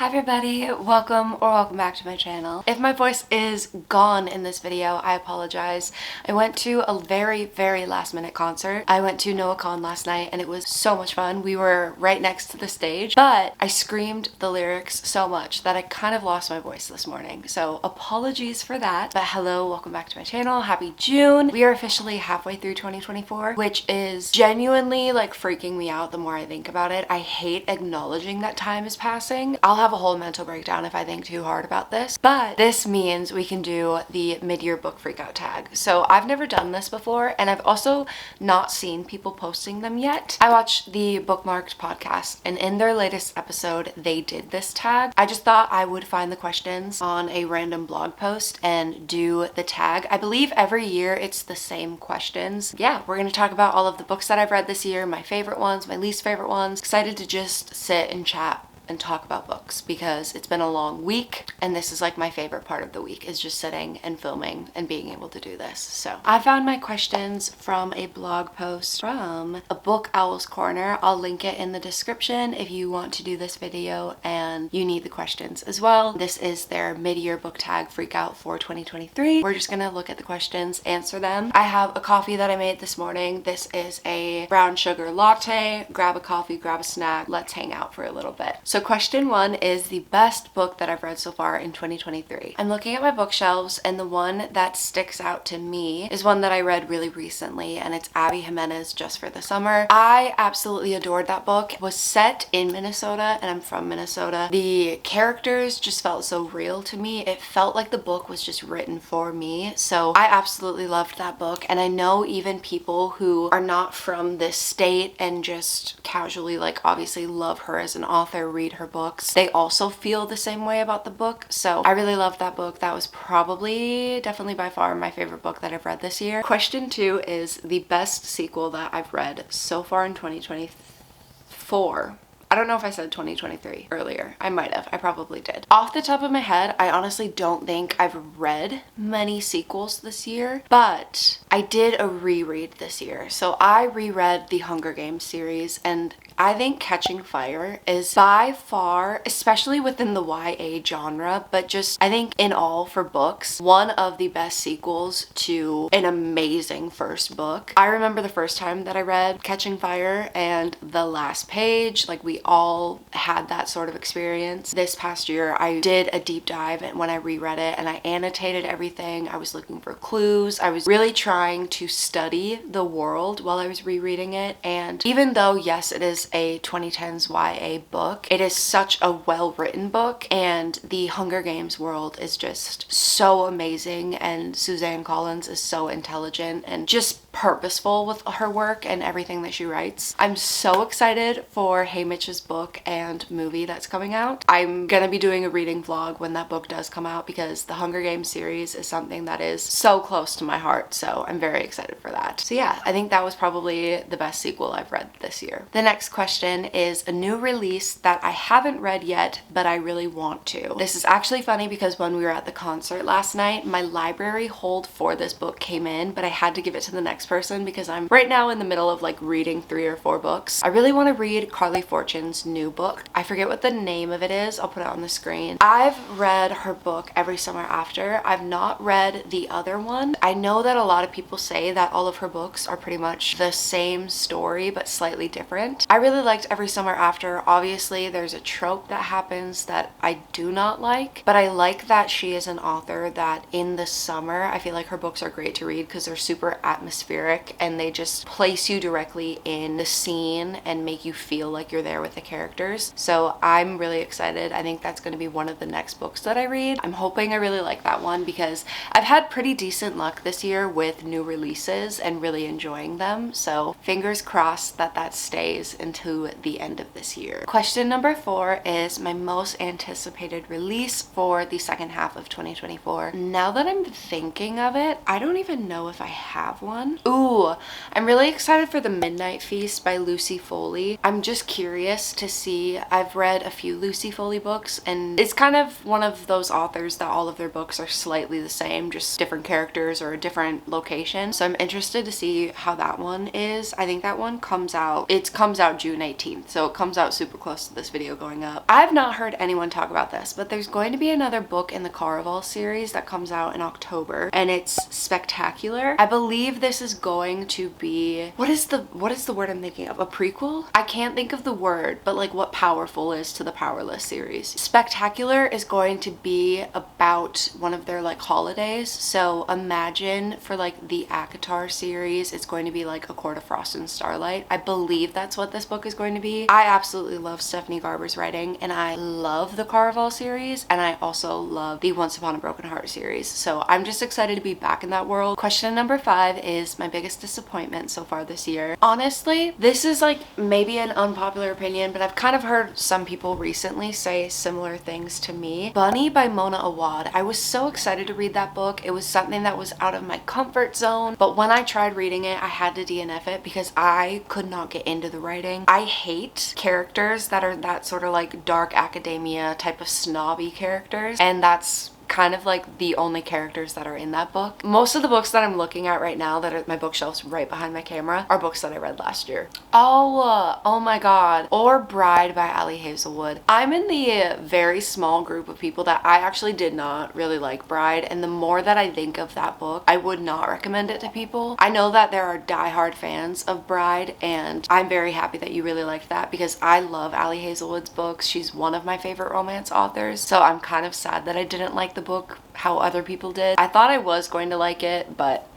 Hi everybody, welcome back to my channel. If my voice is gone in this video, I apologize. I went to a very last minute concert. I went to NoahCon last night and it was so much fun. We were right next to the stage, but I screamed the lyrics so much that I kind of lost my voice this morning. So apologies for that. But hello, welcome back to my channel. Happy June. We are officially halfway through 2024, which is genuinely like freaking me out the more I think about it. I hate acknowledging that time is passing. I'll have a whole mental breakdown if I think too hard about this, but this means we can do the mid-year book freakout tag. So I've never done this before, and I've also not seen people posting them yet. I watched the Bookmarked podcast, and in their latest episode, they did this tag. I just thought I would find the questions on a random blog post and do the tag. I believe every year it's the same questions. Yeah, we're gonna talk about all of the books that I've read this year, my favorite ones, my least favorite ones. Excited to just sit and chat and talk about books because it's been a long week and this is like my favorite part of the week, is just sitting and filming and being able to do this. So I found my questions from a blog post from a Book Owl's Corner. I'll link it in the description if you want to do this video and you need the questions as well. This is their mid-year book tag freakout for 2023. We're just gonna look at the questions, answer them. I have a coffee that I made this morning. This is a brown sugar latte. Grab a coffee, grab a snack, let's hang out for a little bit. So question one is the best book that I've read so far in 2023. I'm looking at my bookshelves and the one that sticks out to me is one that I read really recently, and it's Abby Jimenez, Just for the Summer. I absolutely adored that book. It was set in Minnesota and I'm from Minnesota. The characters just felt so real to me. It felt like the book was just written for me. So I absolutely loved that book, and I know even people who are not from this state and just casually like obviously love her as an author, read her books, they also feel the same way about the book. So I really loved that book. That was definitely by far my favorite book that I've read this year. Question two is the best sequel that I've read so far in 2024. I don't know if I said 2023 earlier. I might have. I probably did. Off the top of my head, I honestly don't think I've read many sequels this year, but I did a reread this year. So I reread the Hunger Games series, and I think Catching Fire is by far, especially within the YA genre, but just I think in all for books, one of the best sequels to an amazing first book. I remember the first time that I read Catching Fire and the last page, like we all had that sort of experience. This past year, I did a deep dive when I reread it and I annotated everything. I was looking for clues. I was really trying to study the world while I was rereading it. And even though, yes, it is a 2010s YA book, it is such a well-written book, and the Hunger Games world is just so amazing, and Suzanne Collins is so intelligent and just purposeful with her work and everything that she writes. I'm so excited for Hey Mitch's book and movie that's coming out. I'm gonna be doing a reading vlog when that book does come out because the Hunger Games series is something that is so close to my heart, so I'm very excited for that. So yeah, I think that was probably the best sequel I've read this year. The next question is a new release that I haven't read yet, but I really want to. This is actually funny because when we were at the concert last night, my library hold for this book came in, but I had to give it to the next person because I'm right now in the middle of like reading 3 or 4 books. I really want to read Carly Fortune's new book. I forget what the name of it is. I'll put it on the screen. I've read her book Every Summer After. I've not read the other one. I know that a lot of people say that all of her books are pretty much the same story but slightly different. I really liked Every Summer After. Obviously, there's a trope that happens that I do not like, but I like that she is an author that in the summer, I feel like her books are great to read because they're super atmospheric and they just place you directly in the scene and make you feel like you're there with the characters. So I'm really excited. I think that's going to be one of the next books that I read. I'm hoping I really like that one because I've had pretty decent luck this year with new releases and really enjoying them. So fingers crossed that that stays into the end of this year. Question number 4 is my most anticipated release for the second half of 2024. Now that I'm thinking of it, I don't even know if I have one. Ooh, I'm really excited for The Midnight Feast by Lucy Foley. I'm just curious to see. I've read a few Lucy Foley books, and it's kind of one of those authors that all of their books are slightly the same, just different characters or a different location. So I'm interested to see how that one is. I think that one comes out June 18th, so it comes out super close to this video going up. I've not heard anyone talk about this, but there's going to be another book in the Caraval series that comes out in October, and it's Spectacular. I believe this is going to be, what is the word I'm thinking of? A prequel? I can't think of the word, but like what Powerful is to the Powerless series. Spectacular is going to be about one of their like holidays. So imagine for like the ACOTAR series, it's going to be like A Court of Frost and Starlight. I believe that's what this book is going to be. I absolutely love Stephanie Garber's writing, and I love the Caraval series, and I also love the Once Upon a Broken Heart series. So I'm just excited to be back in that world. Question number 5 is my biggest disappointment so far this year. Honestly, this is like maybe an unpopular opinion, but I've kind of heard some people recently say similar things to me. Bunny by Mona Awad. I was so excited to read that book. It was something that was out of my comfort zone, but when I tried reading it, I had to DNF it because I could not get into the writing. I hate characters that are that sort of like dark academia type of snobby characters, and that's kind of like the only characters that are in that book. Most of the books that I'm looking at right now that are my bookshelves right behind my camera are books that I read last year. Oh my god. Or Bride by Ali Hazelwood. I'm in the very small group of people that I actually did not really like Bride, and the more that I think of that book, I would not recommend it to people. I know that there are diehard fans of Bride, and I'm very happy that you really liked that because I love Ali Hazelwood's books. She's one of my favorite romance authors, so I'm kind of sad that I didn't like the book how other people did. I thought I was going to like it, but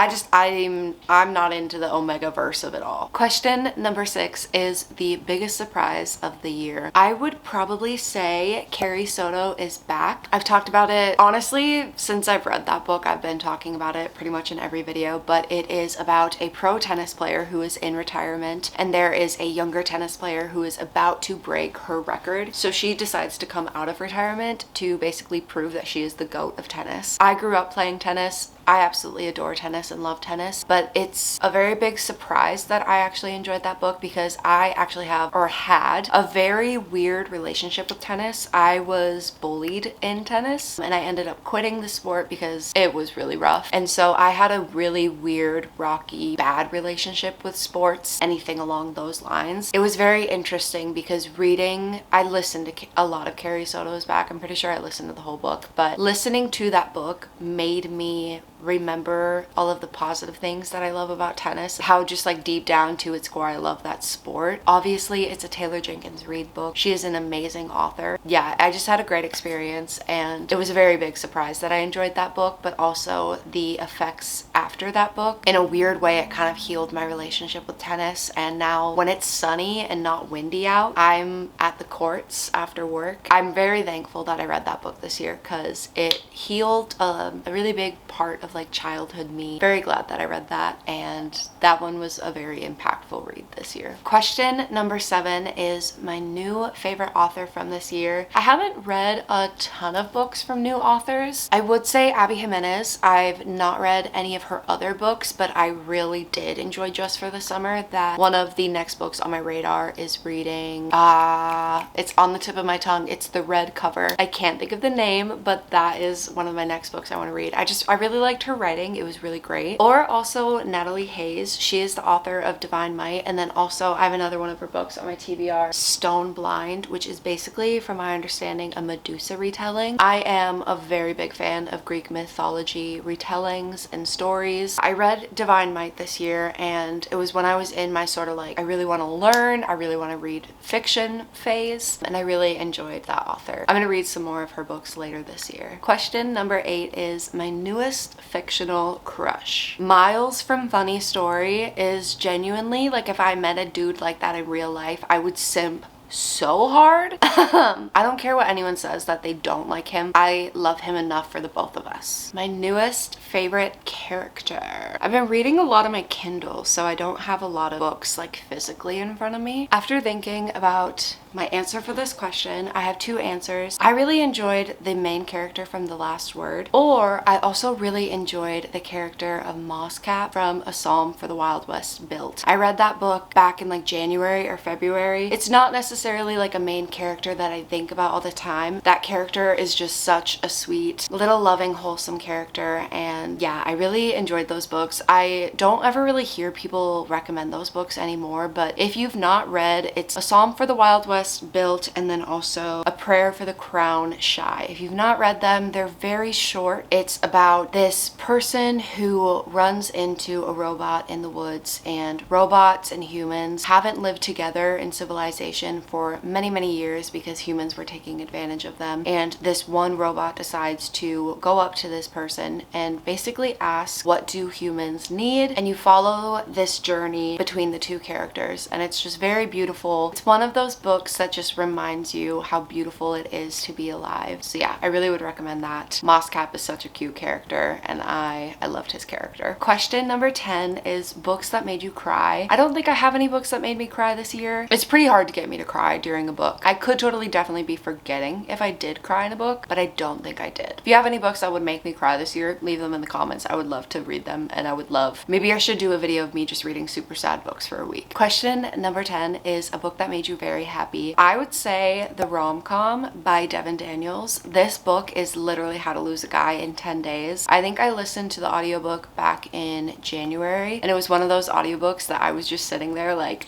I'm not into the Omega verse of it all. Question number 6 is the biggest surprise of the year. I would probably say Carrie Soto is back. I've talked about it, honestly, since I've read that book. I've been talking about it pretty much in every video, but it is about a pro tennis player who is in retirement, and there is a younger tennis player who is about to break her record. So she decides to come out of retirement to basically prove that she is the GOAT of tennis. I grew up playing tennis. I absolutely adore tennis and love tennis, but it's a very big surprise that I actually enjoyed that book because I actually have, or had, a very weird relationship with tennis. I was bullied in tennis, and I ended up quitting the sport because it was really rough. And so I had a really weird, rocky, bad relationship with sports, anything along those lines. It was very interesting because I listened to a lot of Carrie Soto's back. I'm pretty sure I listened to the whole book, but listening to that book made me remember all of the positive things that I love about tennis, how just like deep down to its core I love that sport. Obviously it's a Taylor Jenkins Reid book. She is an amazing author. Yeah, I just had a great experience, and it was a very big surprise that I enjoyed that book, but also the effects after that book. In a weird way, it kind of healed my relationship with tennis, and now when it's sunny and not windy out, I'm at the courts after work. I'm very thankful that I read that book this year because it healed a really big part of like childhood me. Very glad that I read that, and that one was a very impactful read this year. Question number 7 is my new favorite author from this year. I haven't read a ton of books from new authors. I would say Abby Jimenez. I've not read any of her other books, but I really did enjoy Just for the Summer. That one of the next books on my radar is reading. It's on the tip of my tongue. It's The Red Cover. I can't think of the name, but that is one of my next books I want to read. I really liked her writing. It was really great. Or also Natalie Hayes. She is the author of Divine Might, and then also I have another one of her books on my TBR, Stone Blind, which is basically, from my understanding, a Medusa retelling. I am a very big fan of Greek mythology retellings and stories. I read Divine Might this year, and it was when I was in my sort of like, I really want to learn, I really want to read fiction phase, and I really enjoyed that author. I'm going to read some more of her books later this year. Question number 8 is my newest fictional crush. Miles from Funny Story is genuinely, like, if I met a dude like that in real life, I would simp so hard. I don't care what anyone says that they don't like him. I love him enough for the both of us. My newest favorite character. I've been reading a lot on my Kindle, so I don't have a lot of books like physically in front of me. After thinking about my answer for this question, I have two answers. I really enjoyed the main character from The Last Word, or I also really enjoyed the character of Mosscap from A Psalm for the Wild West built. I read that book back in like January or February. It's not necessarily like a main character that I think about all the time. That character is just such a sweet, little loving, wholesome character, and yeah, I really enjoyed those books. I don't ever really hear people recommend those books anymore, but if you've not read, it's A Psalm for the Wild West built, and then also A Prayer for the Crown Shy. If you've not read them, they're very short. It's about this person who runs into a robot in the woods, and robots and humans haven't lived together in civilization for many, many years because humans were taking advantage of them. And this one robot decides to go up to this person and basically ask, what do humans need? And you follow this journey between the two characters, and it's just very beautiful. It's one of those books that just reminds you how beautiful it is to be alive. So yeah, I really would recommend that. Mosscap is such a cute character, and I loved his character. Question number 10 is books that made you cry. I don't think I have any books that made me cry this year. It's pretty hard to get me to cry during a book. I could definitely be forgetting if I did cry in a book, but I don't think I did. If you have any books that would make me cry this year, leave them in the comments. I would love to read them, and I would love, maybe I should do a video of me just reading super sad books for a week. Question number 10 is a book that made you very happy. I would say The Rom-Com by Devin Daniels. This book is literally How to Lose a Guy in 10 Days. I think I listened to the audiobook back in January, and it was one of those audiobooks that I was just sitting there like...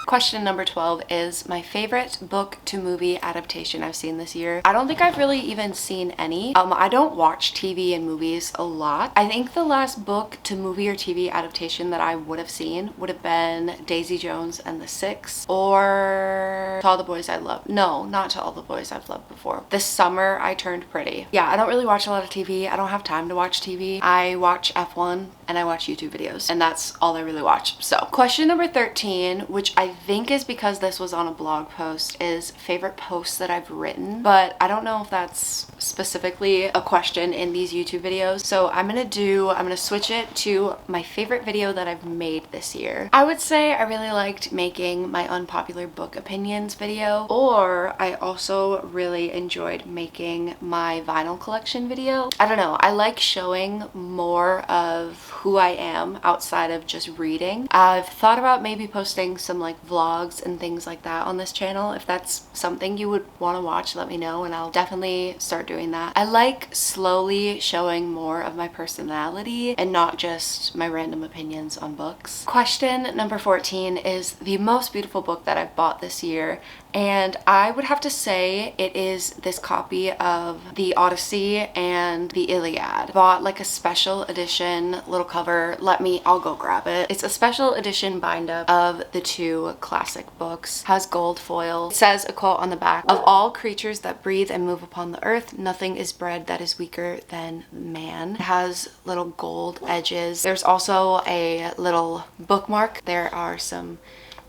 Question number 12 is my favorite book to movie adaptation I've seen this year. I don't think I've really even seen any. I don't watch TV and movies a lot. I think the last book to movie or TV adaptation that I would have seen would have been Daisy Jones and the Six, or To All the Boys I Loved. No, not To All the Boys I've Loved Before. This Summer I Turned Pretty. Yeah, I don't really watch a lot of TV. I don't have time to watch TV. I watch F1 and I watch YouTube videos, and that's all I really watch. So question number 13, which I think is because this was on a blog post, is favorite posts that I've written, but I don't know if that's specifically a question in these YouTube videos. So I'm gonna switch it to my favorite video that I've made this year. I would say I really liked making my unpopular book opinions video, or I also really enjoyed making my vinyl collection video. I don't know, I like showing more of who I am outside of just reading. I've thought about maybe posting some like vlogs and things like that on this channel. If that's something you would want to watch, let me know and I'll definitely start doing that. I like slowly showing more of my personality and not just my random opinions on books. Question number 14 is the most beautiful book that I've bought this year, and I would have to say it is this copy of the Odyssey and the Iliad. Bought like a special edition little cover. I'll go grab it. It's a special edition bind up of the two classic books. Has gold foil. It says a quote on the back: "Of all creatures that breathe and move upon the earth, nothing is bred that is weaker than man." It has little gold edges. There's also a little bookmark. There are some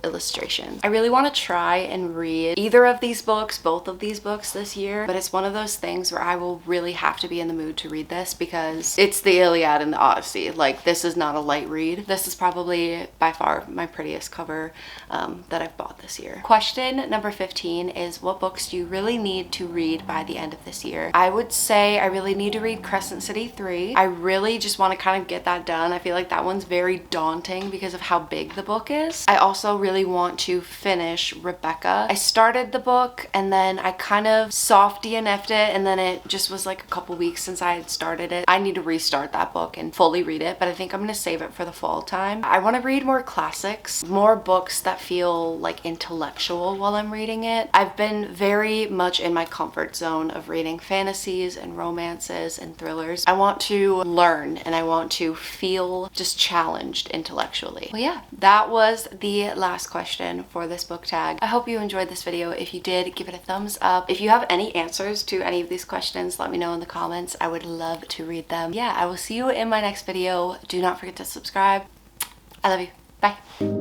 illustrations. I really want to try and read either of these books, both of these books this year, but it's one of those things where I will really have to be in the mood to read this because it's the Iliad and the Odyssey. Like, this is not a light read. This is probably by far my prettiest cover that I've bought this year. Question number 15 is what books do you really need to read by the end of this year? I would say I really need to read Crescent City 3. I really just want to kind of get that done. I feel like that one's very daunting because of how big the book is. I also really want to finish Rebecca. I started the book and then I kind of soft DNF'd it, and then it just was like a couple weeks since I had started it. I need to restart that book and fully read it, but I think I'm gonna save it for the fall time. I want to read more classics, more books that feel like intellectual while I'm reading it. I've been very much in my comfort zone of reading fantasies and romances and thrillers. I want to learn and I want to feel just challenged intellectually. Well, yeah, that was the last question for this book tag. I hope you enjoyed this video. If you did, give it a thumbs up. If you have any answers to any of these questions, let me know in the comments. I would love to read them. Yeah, I will see you in my next video. Do not forget to subscribe. I love you. Bye.